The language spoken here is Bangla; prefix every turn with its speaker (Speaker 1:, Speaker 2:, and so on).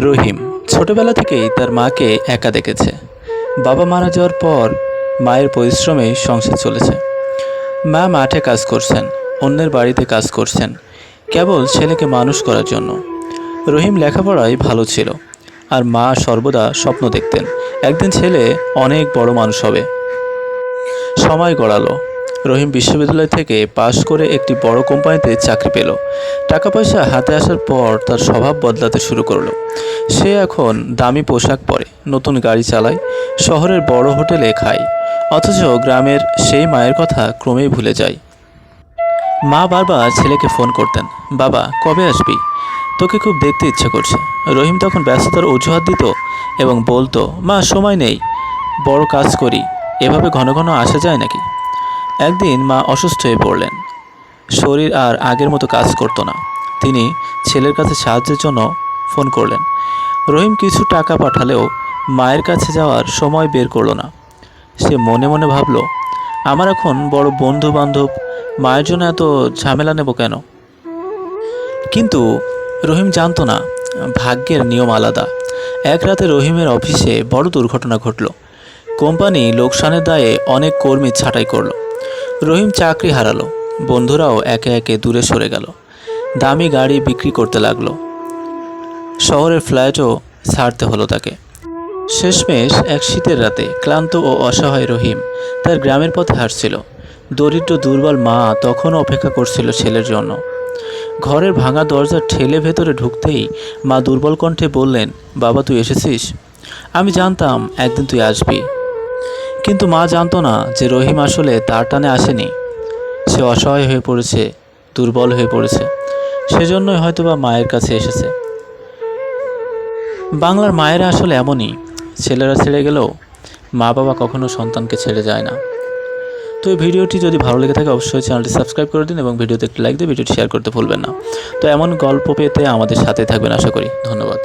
Speaker 1: রহিম ছোটবেলা থেকেই তার মাকে একা দেখেছে। বাবা মারা যাওয়ার পর মায়ের পরিশ্রমে সংসার চলেছে। মা মাঠে কাজ করছেন, অন্যের বাড়িতে কাজ করছেন, কেবল ছেলেকে মানুষ করার জন্য। রহিম লেখাপড়ায় ভালো ছিল, আর মা সর্বদা স্বপ্ন দেখতেন একদিন ছেলে অনেক বড় মানুষ হবে। সময় গড়ালো। রহিম বিশ্ববিদ্যালয় থেকে পাশ করে একটি বড় কোম্পানিতে চাকরি পেল। টাকা পয়সা হাতে আসার পর তার স্বভাব বদলাতে শুরু করলো। সে এখন দামি পোশাক পরে, নতুন গাড়ি চালায়, শহরের বড় হোটেলে খায়, অথচ গ্রামের সেই মায়ের কথা ক্রমেই ভুলে যায়। মা বারবার ছেলেকে ফোন করতেন, বাবা কবে আসবি, তোকে খুব দেখতে ইচ্ছে করছে। রহিম তখন ব্যস্ততার অজুহাত দিত এবং বলতো, মা সময় নেই, বড় কাজ করি, এভাবে ঘন ঘন আসা যায় নাকি। একদিন মা অসুস্থ হয়ে পড়লেন, শরীর আর আগের মতো কাজ করতো না। তিনি ছেলের কাছে সাহায্যের জন্য ফোন করলেন। রহিম কিছু টাকা পাঠালেও মায়ের কাছে যাওয়ার সময় বের করলো না। সে মনে মনে ভাবল, আমার এখন বড় বন্ধু বান্ধব, মায়ের জন্য এত ঝামেলা নেব কেন। কিন্তু রহিম জানতো না, ভাগ্যের নিয়ম আলাদা। এক রাতে রহিমের অফিসে বড় দুর্ঘটনা ঘটল। কোম্পানি লোকসানের দায়ে অনেক কর্মী ছাঁটাই করলো। রহিম চাকরি হারালো, বন্ধুরাও একে একে দূরে সরে গেল। দামি গাড়ি বিক্রি করতে লাগলো, শহরের ফ্ল্যাটও ছাড়তে হলো তাকে। শেষমেশ এক শীতের রাতে ক্লান্ত ও অসহায় রহিম তার গ্রামের পথে হাঁটছিল। দরিদ্র দুর্বল মা তখনও অপেক্ষা করছিল ছেলের জন্য। ঘরের ভাঙা দরজা ঠেলে ভেতরে ঢুকতেই মা দুর্বল কণ্ঠে বললেন, বাবা তুই এসেছিস, আমি জানতাম একদিন তুই আসবি। কিন্তু মা জানতো না যে রহিম আসলে তার টানে আসেনি। সে অসহায় হয়ে পড়েছে, দুর্বল হয়ে পড়েছে, সেজন্যই হয়তোবা মায়ের কাছে এসেছে। বাংলার মায়েরা আসলে এমনই, ছেলেরা ছেড়ে গেলেও মা বাবা কখনো সন্তানকে ছেড়ে যায় না। তো এই ভিডিওটি যদি ভালো লেগে থাকে অবশ্যই চ্যানেলটি সাবস্ক্রাইব করে দিন এবং ভিডিওতে একটি লাইক দিয়ে ভিডিওটি শেয়ার করতে ভুলবেন না। তো এমন গল্প পেতে আমাদের সাথে থাকবেন আশা করি। ধন্যবাদ।